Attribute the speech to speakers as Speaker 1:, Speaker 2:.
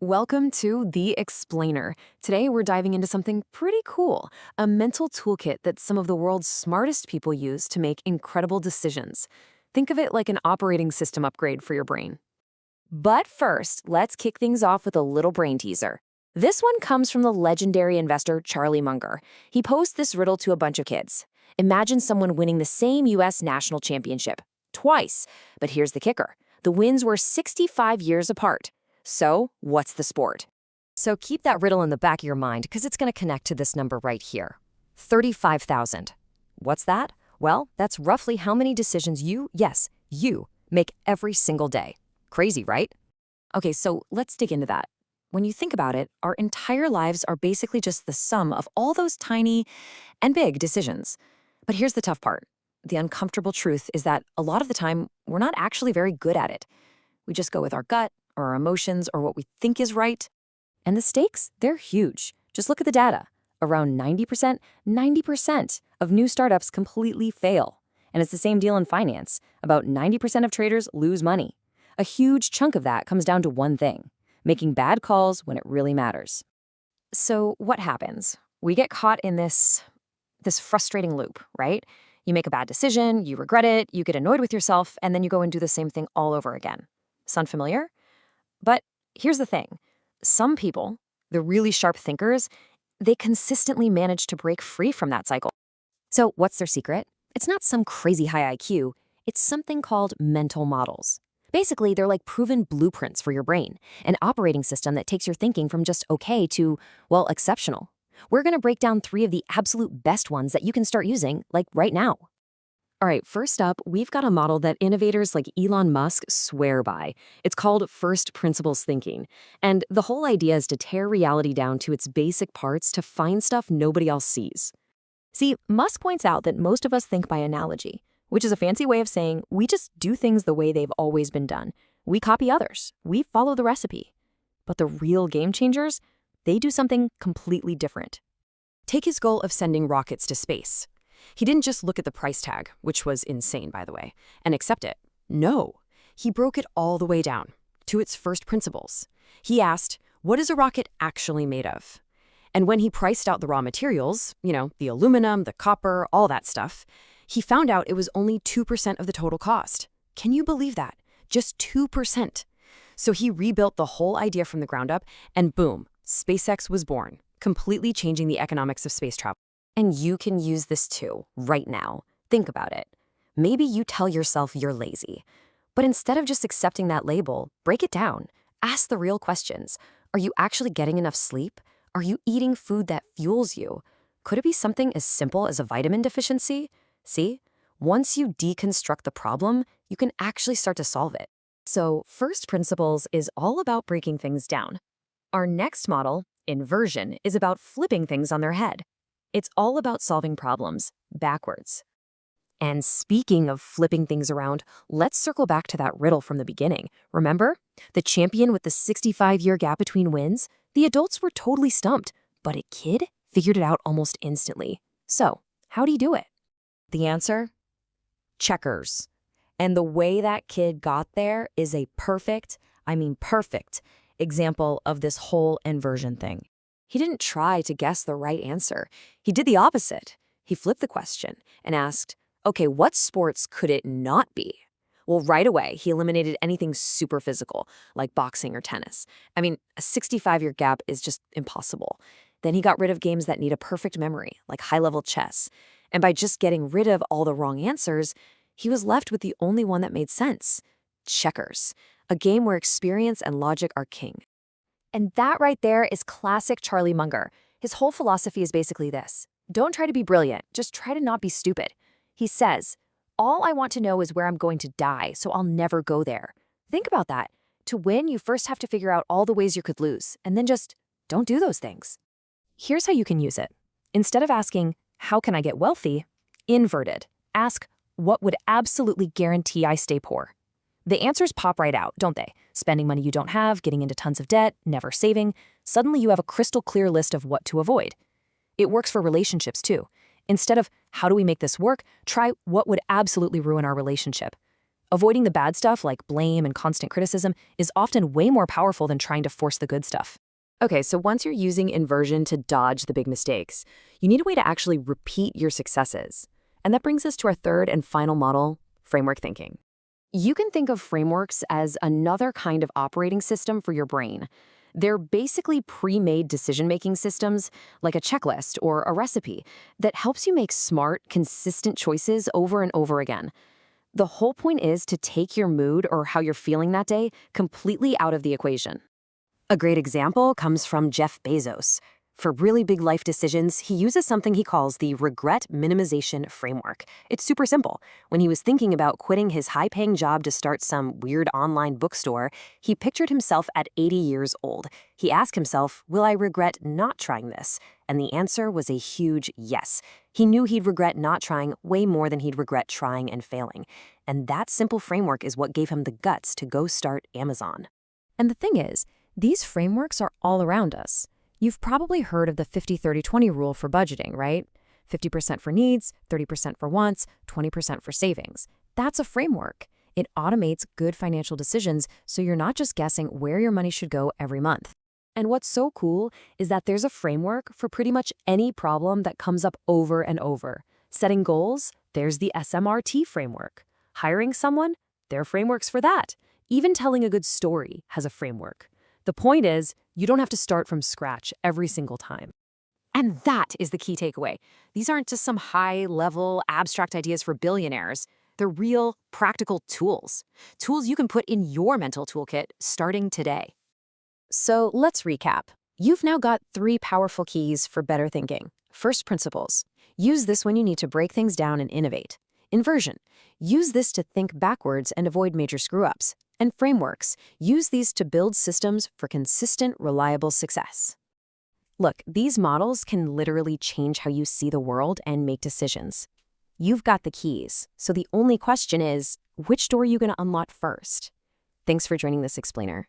Speaker 1: Welcome to The Explainer. Today we're diving into something pretty cool, a mental toolkit that some of the world's smartest people use to make incredible decisions. Think of it like an operating system upgrade for your brain. But first, let's kick things off with a little brain teaser. This one comes from the legendary investor Charlie Munger. He posed this riddle to a bunch of kids. Imagine someone winning the same US national championship, twice. But here's the kicker. The wins were 65 years apart. So, what's the sport?
Speaker 2: So keep that riddle in the back of your mind because it's going to connect to this number right here. 35,000. What's that? Well, that's roughly how many decisions yes, you, make every single day. Crazy, right?
Speaker 1: Okay, so let's dig into that. When you think about it, our entire lives are basically just the sum of all those tiny and big decisions. But here's the tough part. The uncomfortable truth is that a lot of the time, we're not actually very good at it. We just go with our gut, or our emotions, or what we think is right. And the stakes, they're huge. Just look at the data. Around 90% of new startups completely fail. And it's the same deal in finance. About 90% of traders lose money. A huge chunk of that comes down to one thing, making bad calls when it really matters. So what happens? We get caught in this frustrating loop, right? You make a bad decision, you regret it, you get annoyed with yourself, and then you go and do the same thing all over again. Sound familiar? But here's the thing. Some people, the really sharp thinkers, they consistently manage to break free from that cycle. So what's their secret? It's not some crazy high IQ. It's something called mental models. Basically, they're like proven blueprints for your brain, an operating system that takes your thinking from just okay to, well, exceptional. We're going to break down 3 of the absolute best ones that you can start using, like right now. All right, first up, we've got a model that innovators like Elon Musk swear by. It's called first principles thinking. And the whole idea is to tear reality down to its basic parts to find stuff nobody else sees. See, Musk points out that most of us think by analogy, which is a fancy way of saying we just do things the way they've always been done. We copy others. We follow the recipe. But the real game changers, they do something completely different. Take his goal of sending rockets to space. He didn't just look at the price tag, which was insane, by the way, and accept it. No, he broke it all the way down to its first principles. He asked, what is a rocket actually made of? And when he priced out the raw materials, the aluminum, the copper, all that stuff, he found out it was only 2% of the total cost. Can you believe that? Just 2%. So he rebuilt the whole idea from the ground up, and boom, SpaceX was born, completely changing the economics of space travel. And you can use this too, right now. Think about it. Maybe you tell yourself you're lazy. But instead of just accepting that label, break it down. Ask the real questions. Are you actually getting enough sleep? Are you eating food that fuels you? Could it be something as simple as a vitamin deficiency? See? Once you deconstruct the problem, you can actually start to solve it. So, first principles is all about breaking things down. Our next model, inversion, is about flipping things on their head. It's all about solving problems backwards. And speaking of flipping things around, let's circle back to that riddle from the beginning. Remember? The champion with the 65-year gap between wins? The adults were totally stumped, but a kid figured it out almost instantly. So, how do you do it? The answer? Checkers. And the way that kid got there is a perfect example of this whole inversion thing. He didn't try to guess the right answer. He did the opposite. He flipped the question and asked, okay, what sports could it not be? Well, right away, he eliminated anything super physical, like boxing or tennis. I mean, a 65-year gap is just impossible. Then he got rid of games that need a perfect memory, like high-level chess. And by just getting rid of all the wrong answers, he was left with the only one that made sense: checkers, a game where experience and logic are king. And that right there is classic Charlie Munger. His whole philosophy is basically this: don't try to be brilliant, just try to not be stupid. He says, all I want to know is where I'm going to die, so I'll never go there. Think about that. To win, you first have to figure out all the ways you could lose, and then just don't do those things. Here's how you can use it. Instead of asking, how can I get wealthy? Invert it. Ask, what would absolutely guarantee I stay poor? The answers pop right out, don't they? Spending money you don't have, getting into tons of debt, never saving. Suddenly you have a crystal clear list of what to avoid. It works for relationships too. Instead of, how do we make this work? Try, what would absolutely ruin our relationship? Avoiding the bad stuff like blame and constant criticism is often way more powerful than trying to force the good stuff. Okay, so once you're using inversion to dodge the big mistakes, you need a way to actually repeat your successes. And that brings us to our third and final model, framework thinking. You can think of frameworks as another kind of operating system for your brain. They're basically pre-made decision-making systems, like a checklist or a recipe, that helps you make smart, consistent choices over and over again. The whole point is to take your mood or how you're feeling that day completely out of the equation. A great example comes from Jeff Bezos. For really big life decisions, he uses something he calls the regret minimization framework. It's super simple. When he was thinking about quitting his high-paying job to start some weird online bookstore, he pictured himself at 80 years old. He asked himself, will I regret not trying this? And the answer was a huge yes. He knew he'd regret not trying way more than he'd regret trying and failing. And that simple framework is what gave him the guts to go start Amazon.
Speaker 2: And the thing is, these frameworks are all around us. You've probably heard of the 50-30-20 rule for budgeting, right? 50% for needs, 30% for wants, 20% for savings. That's a framework. It automates good financial decisions so you're not just guessing where your money should go every month. And what's so cool is that there's a framework for pretty much any problem that comes up over and over. Setting goals, there's the SMRT framework. Hiring someone, there are frameworks for that. Even telling a good story has a framework. The point is, you don't have to start from scratch every single time.
Speaker 1: And that is the key takeaway. These aren't just some high-level, abstract ideas for billionaires. They're real, practical tools. Tools you can put in your mental toolkit starting today. So let's recap. You've now got 3 powerful keys for better thinking. First, principles. Use this when you need to break things down and innovate. Inversion. Use this to think backwards and avoid major screw-ups. And frameworks. Use these to build systems for consistent, reliable success. Look, these models can literally change how you see the world and make decisions. You've got the keys, so the only question is, which door are you going to unlock first? Thanks for joining this explainer.